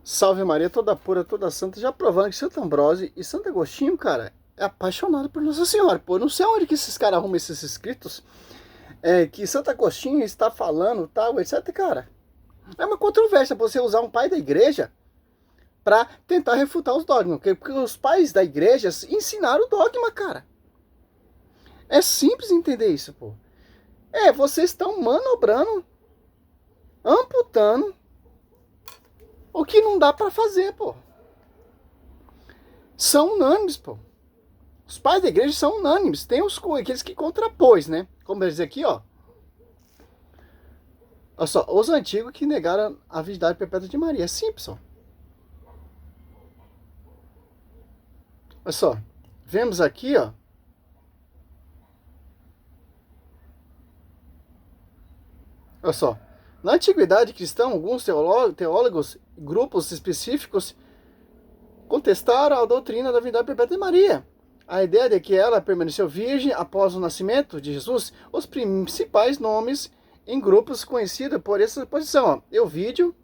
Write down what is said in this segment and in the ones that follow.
Salve Maria, toda pura, toda santa, já provando que Santo Ambrósio e Santo Agostinho, cara, é apaixonado por Nossa Senhora. Pô, não sei onde que esses caras arrumam esses escritos, que Santo Agostinho está falando, tal, etc, cara. É uma controvérsia você usar um pai da igreja para tentar refutar os dogmas, porque os pais da igreja ensinaram o dogma, cara. É simples entender isso, pô. Vocês estão manobrando, amputando o que não dá para fazer, pô. São unânimes, pô. Os pais da igreja são unânimes. Tem aqueles que contrapôs, né? Como eu dizer aqui, ó. Olha só, os antigos que negaram a virgindade perpétua de Maria. É simples, ó. Olha só. Vemos aqui, ó. Olha só. Na antiguidade cristã, alguns teólogos, grupos específicos, contestaram a doutrina da virgindade perpétua de Maria. A ideia de que ela permaneceu virgem após o nascimento de Jesus, os principais nomes em grupos conhecidos por essa posição, ó. Euvídio,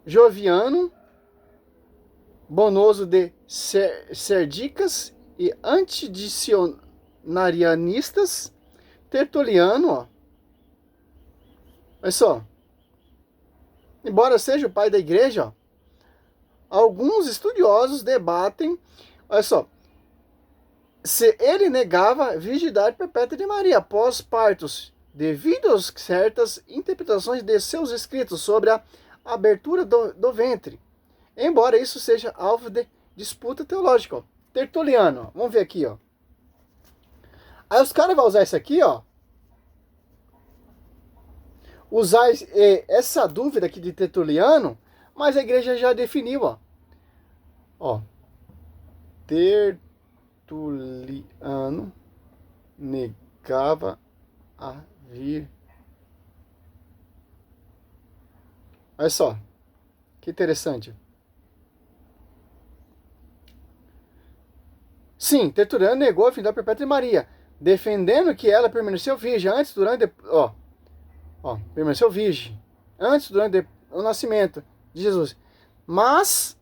Joviano, Bonoso de Serdicas e antidicionarianistas, Tertuliano, ó. Olha só. Embora seja o pai da igreja, ó, alguns estudiosos debatem, olha só, se ele negava a virgindade perpétua de Maria após partos, devido a certas interpretações de seus escritos sobre a abertura do ventre. Embora isso seja alvo de disputa teológica. Ó. Tertuliano, ó. Vamos ver aqui, ó. Aí os caras vão usar isso aqui, ó. Usar essa dúvida aqui de Tertuliano, mas a igreja já definiu, ó. Ó. Tertuliano negava a vir. Olha só. Que interessante. Sim, Tertuliano negou a virgindade perpétua de Maria, defendendo que ela permaneceu virgem antes, durante, permaneceu virgem antes, durante o nascimento de Jesus. Mas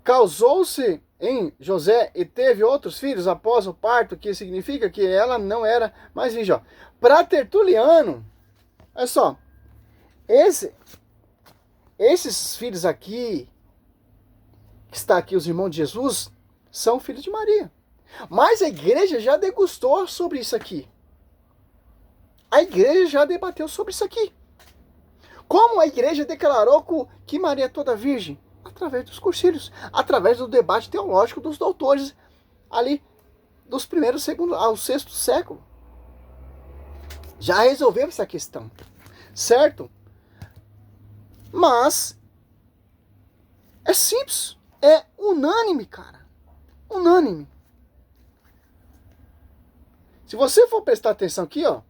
causou-se em José e teve outros filhos após o parto, que significa que ela não era mais virgem. Para Tertuliano, olha só, esses filhos aqui, que está aqui os irmãos de Jesus, são filhos de Maria. Mas a igreja já degustou sobre isso aqui. A igreja já debateu sobre isso aqui. Como a igreja declarou que Maria é toda virgem? Através dos concílios, através do debate teológico dos doutores ali dos primeiros, segundo ao sexto século. Já resolveu essa questão, certo? Mas é simples, é unânime, cara. Unânime. Se você for prestar atenção aqui, ó,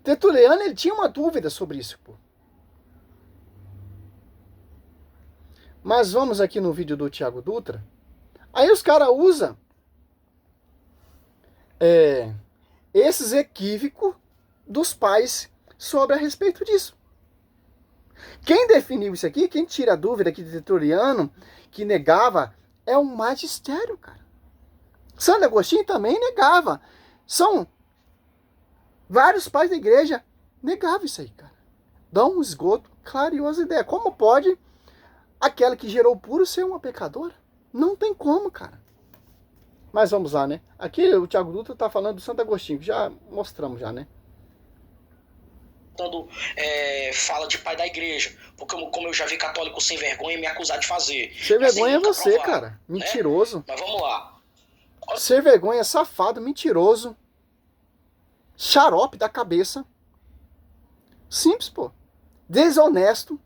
Tertuliano, ele tinha uma dúvida sobre isso, pô. Mas vamos aqui no vídeo do Tiago Dutra. Aí os caras usam esses equívocos dos pais sobre a respeito disso. Quem definiu isso aqui, quem tira a dúvida aqui de Tertuliano, que negava, é um magistério, cara. Santo Agostinho também negava. São vários pais da igreja negavam isso aí, cara. Dá um esgoto, clariosa ideia. Como pode aquela que gerou o puro ser uma pecadora? Não tem como, cara. Mas vamos lá, né? Aqui o Tiago Dutra tá falando do Santo Agostinho, que já mostramos já, né? Quando fala de pai da igreja, porque como eu já vi católico sem vergonha me acusar de fazer. Sem vergonha é você, provar, cara. Mentiroso. Né? Mas vamos lá. Sem vergonha, safado, mentiroso. Xarope da cabeça. Simples, pô. Desonesto.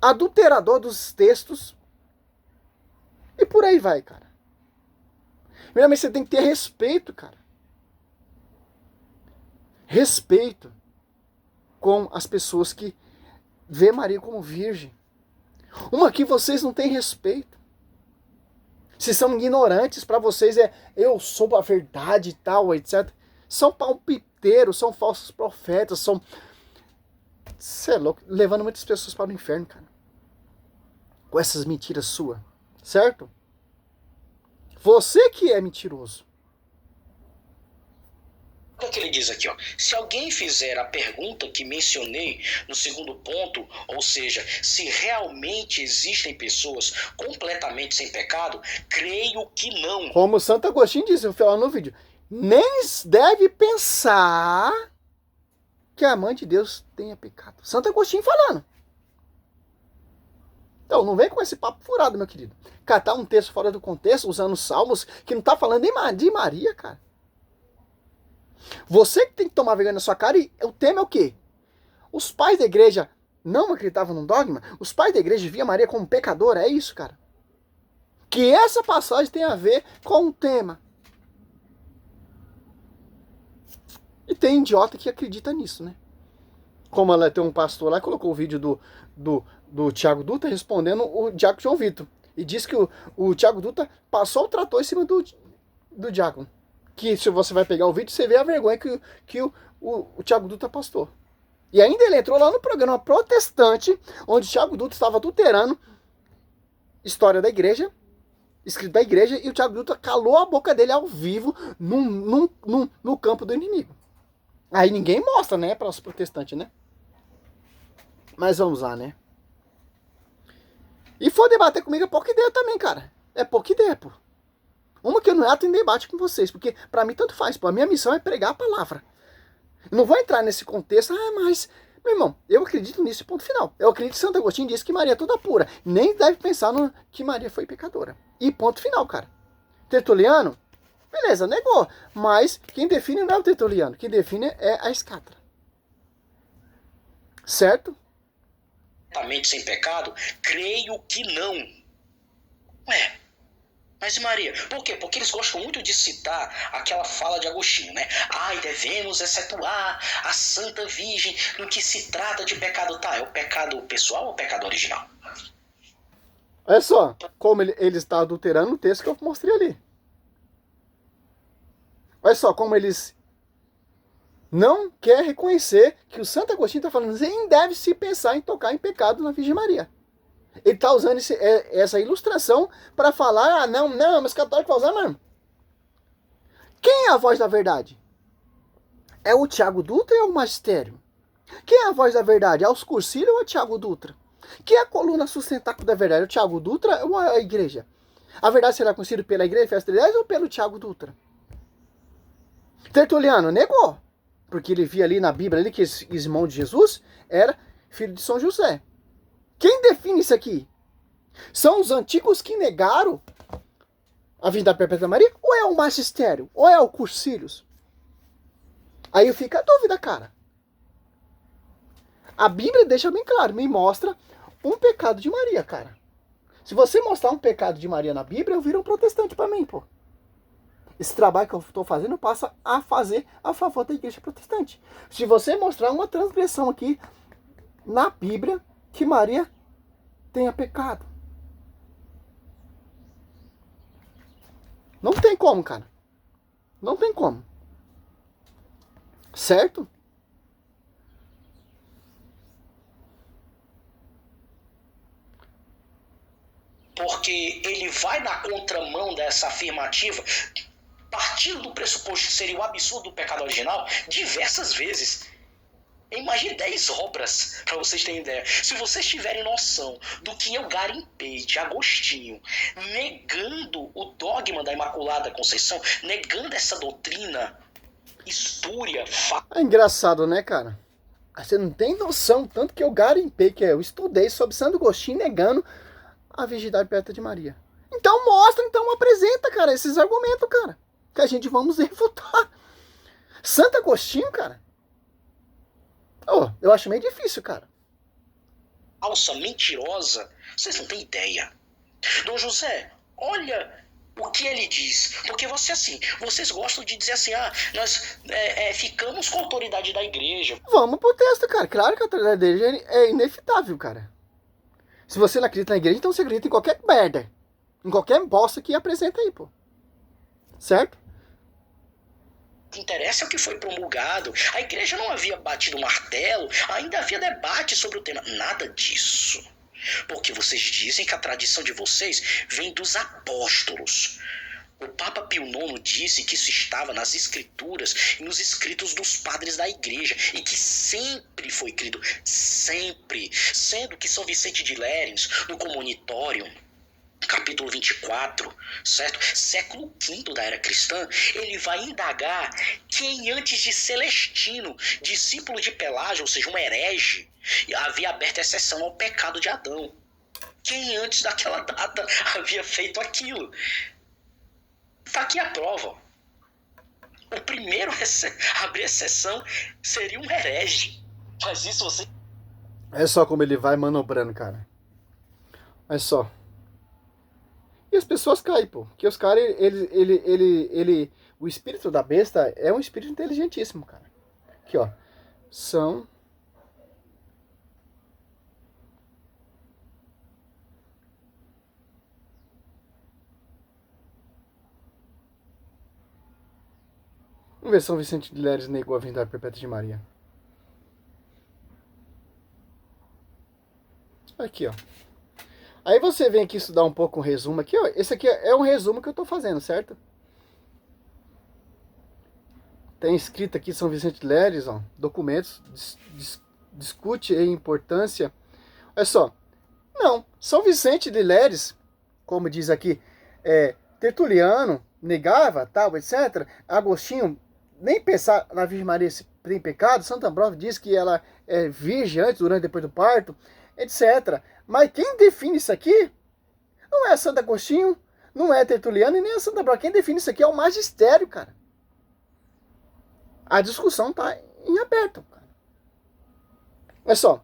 Adulterador dos textos. E por aí vai, cara. Primeiramente, você tem que ter respeito, cara. Respeito com as pessoas que vê Maria como virgem. Uma que vocês não têm respeito. Se são ignorantes, para vocês eu sou a verdade e tal, etc. São palpiteiros, são falsos profetas, são Você é louco, levando muitas pessoas para o inferno, cara. Com essas mentiras suas, certo? Você que é mentiroso. Olha o que ele diz aqui, ó. Se alguém fizer a pergunta que mencionei no segundo ponto, ou seja, se realmente existem pessoas completamente sem pecado, creio que não. Como Santo Agostinho disse, eu falei no vídeo, nem deve pensar que a mãe de Deus tenha pecado. Santo Agostinho falando. Então, não vem com esse papo furado, meu querido. Catar um texto fora do contexto, usando salmos, que não tá falando de Maria, cara. Você que tem que tomar vergonha na sua cara, e o tema é o quê? Os pais da igreja não acreditavam no dogma? Os pais da igreja viam Maria como pecadora? É isso, cara. Que essa passagem tem a ver com o tema. E tem idiota que acredita nisso, né? Como ela tem um pastor lá, colocou o vídeo do Thiago Dutra respondendo o Diácono João Vitor. E disse que o Thiago Dutra passou o trator em cima do diácono. Que se você vai pegar o vídeo, você vê a vergonha que o Thiago Dutra postou. E ainda ele entrou lá no programa protestante, onde o Thiago Dutra estava adulterando história da igreja, escrito da igreja, e o Thiago Dutra calou a boca dele ao vivo no campo do inimigo. Aí ninguém mostra, né, para os protestantes, né? Mas vamos lá, né? E for debater comigo é pouca ideia também, cara. É pouca ideia, pô. Uma que eu não entro em debate com vocês, porque pra mim tanto faz, pô. A minha missão é pregar a palavra. Eu não vou entrar nesse contexto, mas... Meu irmão, eu acredito nisso, ponto final. Eu acredito que Santo Agostinho disse que Maria é toda pura. Nem deve pensar que Maria foi pecadora. E ponto final, cara. Tertuliano, beleza, negou. Mas quem define não é o Tertuliano. Quem define é a Escatra. Certo? Completamente sem pecado, creio que não. Ué, mas Maria, por quê? Porque eles gostam muito de citar aquela fala de Agostinho, né? Ai, devemos excetuar a Santa Virgem no que se trata de pecado. Tá, é o pecado pessoal ou o pecado original? Olha só, como ele está adulterando o texto que eu mostrei ali. Olha só, como eles não querem reconhecer que o Santo Agostinho está falando, nem deve se pensar em tocar em pecado na Virgem Maria. Ele está usando essa ilustração para falar, não, mas católico vai usar mesmo. Quem é a voz da verdade? É o Thiago Dutra ou é o Magistério? Quem é a voz da verdade? É os Cursílios ou é o Thiago Dutra? Quem é a coluna sustentáculo da verdade? É o Thiago Dutra ou a igreja? A verdade será conhecida pela igreja, festa de Deus, ou pelo Thiago Dutra? Tertuliano negou, porque ele via ali na Bíblia ali que esse irmão de Jesus era filho de São José. Quem define isso aqui? São os antigos que negaram a vida perpétua da Maria? Ou é o Magistério? Ou é o Cursílios? Aí fica a dúvida, cara. A Bíblia deixa bem claro, me mostra um pecado de Maria, cara. Se você mostrar um pecado de Maria na Bíblia, eu viro um protestante pra mim, pô. Esse trabalho que eu estou fazendo, eu passo a fazer a favor da igreja protestante. Se você mostrar uma transgressão aqui na Bíblia, que Maria tenha pecado. Não tem como, cara. Não tem como. Certo? Porque ele vai na contramão dessa afirmativa, partindo do pressuposto que seria o absurdo do pecado original, diversas vezes. Imagine 10 obras, para vocês terem ideia. Se vocês tiverem noção do que eu garimpei de Agostinho, negando o dogma da Imaculada Conceição, negando essa doutrina espúria. É engraçado, né, cara? Você não tem noção, tanto que eu garimpei, que eu estudei sobre Santo Agostinho negando a virgindade perpétua de Maria. Então mostra, então apresenta, cara, esses argumentos, cara, que a gente vamos refutar. Santo Agostinho, cara, eu acho meio difícil, cara. Falsa, mentirosa, vocês não têm ideia. Dom José, olha o que ele diz. Porque vocês gostam de dizer assim, nós ficamos com a autoridade da igreja. Vamos pro texto, cara. Claro que a autoridade da igreja é inevitável, cara. Se você não acredita na igreja, então você acredita em qualquer merda. Em qualquer bosta que apresenta aí, pô. Certo? que interessa é o que foi promulgado. A igreja não havia batido o martelo, ainda havia debate sobre o tema. Nada disso. Porque vocês dizem que a tradição de vocês vem dos apóstolos. O Papa Pio IX disse que isso estava nas escrituras e nos escritos dos padres da igreja e que sempre foi crido, sempre, sendo que São Vicente de Lérins, no Communitorium, capítulo 24, certo? Século V da era cristã, ele vai indagar quem antes de Celestino, discípulo de Pelágio, ou seja, um herege, havia aberto exceção ao pecado de Adão. Quem antes daquela data havia feito aquilo? Está aqui a prova. O primeiro a abrir exceção seria um herege. Mas isso você... É só como ele vai manobrando, cara. É só. E as pessoas caem, pô. Porque os caras, o espírito da besta é um espírito inteligentíssimo, cara. Aqui, ó. São... Vamos ver se São Vicente de Lérins negou a vindade perpétua de Maria. Aqui, ó. Aí você vem aqui estudar um pouco um resumo aqui, ó. Esse aqui é um resumo que eu tô fazendo, certo? Tem escrito aqui São Vicente de Lérins, ó. Documentos, discute a importância. Olha só. Não, São Vicente de Lérins, como diz aqui, Tertuliano negava, tal, etc. Agostinho nem pensar na Virgem Maria tem pecado. Santo Ambrósio diz que ela é virgem antes, durante e depois do parto, etc. Mas quem define isso aqui não é Santo Agostinho, não é Tertuliano e nem é Santo Ambrósio. Quem define isso aqui é o magistério, cara. A discussão tá em aberto, cara. Olha só.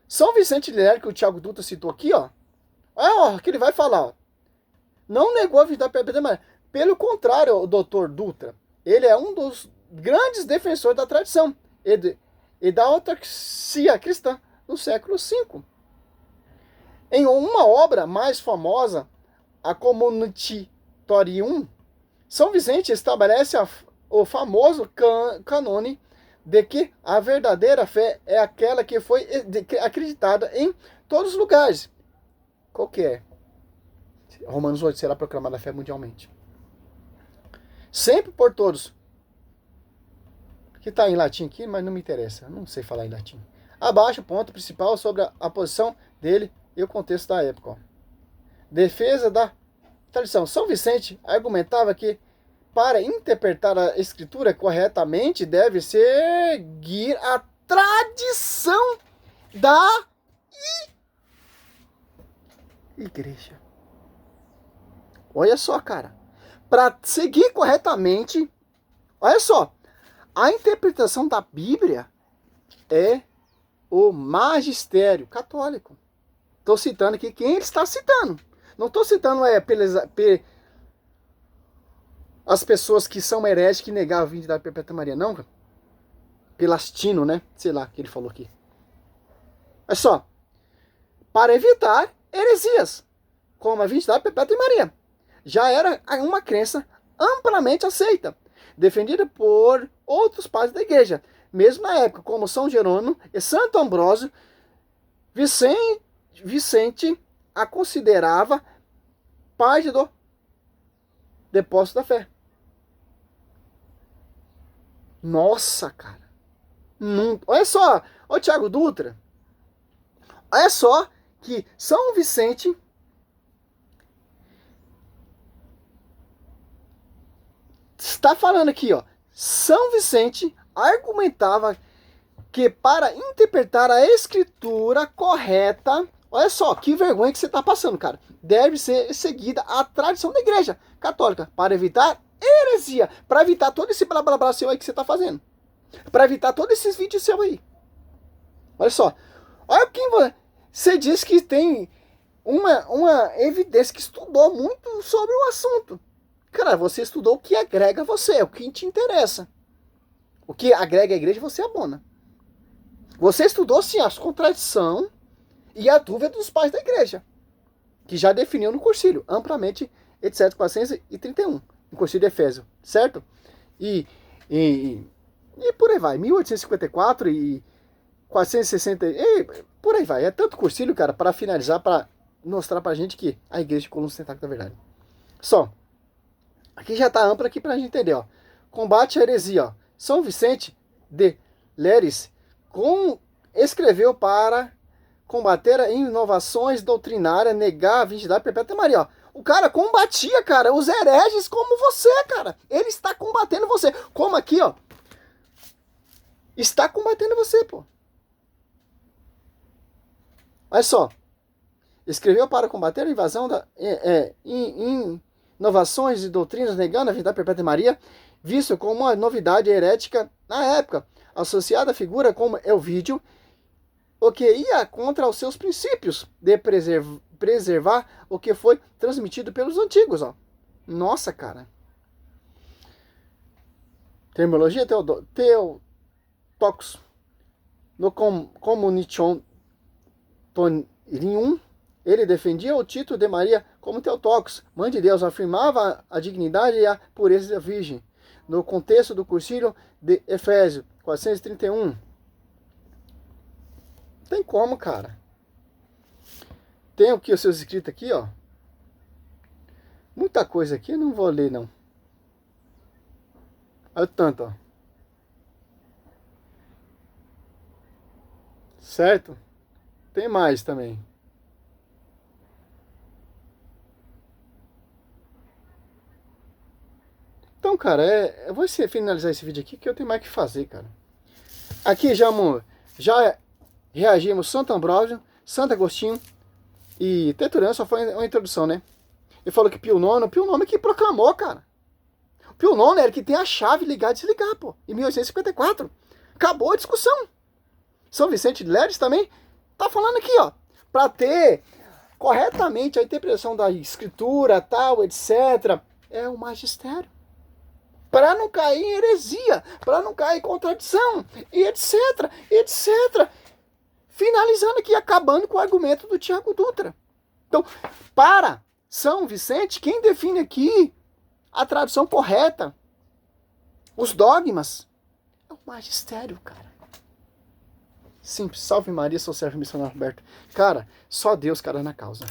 São Vicente de Lérins, que o Tiago Dutra citou aqui, ó. Olha, ó, que ele vai falar, ó. Não negou a vindade perpétua de Maria. Pelo contrário, o doutor Dutra, ele é um dos grandes defensores da tradição e da autarquia cristã no século V. Em uma obra mais famosa, a Communitorium, São Vicente estabelece o famoso cânone de que a verdadeira fé é aquela que foi acreditada em todos os lugares. Qual que é? Romanos 8 será proclamada a fé mundialmente. Sempre por todos. Que está em latim aqui, mas não me interessa. Não sei falar em latim. Abaixo, o ponto principal sobre a posição dele e o contexto da época. Ó. Defesa da tradição. São Vicente argumentava que para interpretar a escritura corretamente deve seguir a tradição da igreja. Olha só, cara. Para seguir corretamente, olha só, a interpretação da Bíblia é o magistério católico. Estou citando aqui quem ele está citando. Não estou citando as pessoas que são hereges que negavam a vindade perpétua de Maria, não. Pelastino, né? Sei lá o que ele falou aqui. Olha só. Para evitar heresias, como a vindade perpétua de Maria. Já era uma crença amplamente aceita, defendida por outros padres da igreja. Mesmo na época, como São Jerônimo e Santo Ambrósio, Vicente a considerava parte do depósito da fé. Nossa, cara. Olha só, ô Tiago Dutra. Olha só que São Vicente está falando aqui, ó. São Vicente argumentava que para interpretar a escritura correta, olha só, que vergonha que você está passando, cara. Deve ser seguida a tradição da igreja católica para evitar heresia, para evitar todo esse blá blá blá seu aí que você está fazendo. Para evitar todos esses vídeos seu aí. Olha só. Olha quem você diz que tem uma evidência que estudou muito sobre o assunto. Cara, você estudou o que agrega você, o que te interessa. O que agrega a igreja, você abona. Você estudou, sim, as contradições e a dúvida dos pais da igreja, que já definiu no concílio, amplamente, etc., 431, no concílio de Efésio, certo? E E por aí vai. 1854 e 460. E por aí vai. É tanto cursilho, cara, para finalizar, para mostrar pra gente que a igreja ficou no tentáculo da verdade. Só. Aqui já tá amplo aqui pra gente entender, ó. Combate à heresia, ó. São Vicente de Leres escreveu para combater inovações doutrinárias, negar a virgindade perpétua de Maria, ó. O cara combatia, cara, os hereges como você, cara. Ele está combatendo você. Como aqui, ó. Está combatendo você, pô. Olha só. Escreveu para combater a invasão da inovações e doutrinas negando a verdade perpétua de Maria, visto como uma novidade herética na época, associada à figura como Elvídio, o que ia contra os seus princípios de preservar o que foi transmitido pelos antigos, ó. Nossa, cara. Terminologia Theotokos. No Communition Tonrium, ele defendia o título de Maria como Theotokos, mãe de Deus, afirmava a dignidade e a pureza da Virgem. No contexto do Concílio de Efésio, 431. Tem como, cara. Tem aqui os seus escritos aqui, ó. Muita coisa aqui, eu não vou ler, não. Olha o tanto, ó. Certo? Tem mais também. Então, cara, eu vou finalizar esse vídeo aqui que eu tenho mais o que fazer, cara. Aqui já reagimos Santo Ambrósio, Santo Agostinho e Tertuliano, só foi uma introdução, né? Ele falou que Pio IX que proclamou, cara. Pio IX era que tem a chave ligar e desligar, pô, em 1854. Acabou a discussão. São Vicente de Leres também tá falando aqui, ó, para ter corretamente a interpretação da escritura, tal, etc. É o magistério. Para não cair em heresia, para não cair em contradição, e etc, etc. Finalizando aqui, acabando com o argumento do Tiago Dutra. Então, para São Vicente, quem define aqui a tradução correta, os dogmas, é o magistério, cara. Simples. Salve Maria, sou servo missionário Roberto. Cara, só Deus, cara, na causa.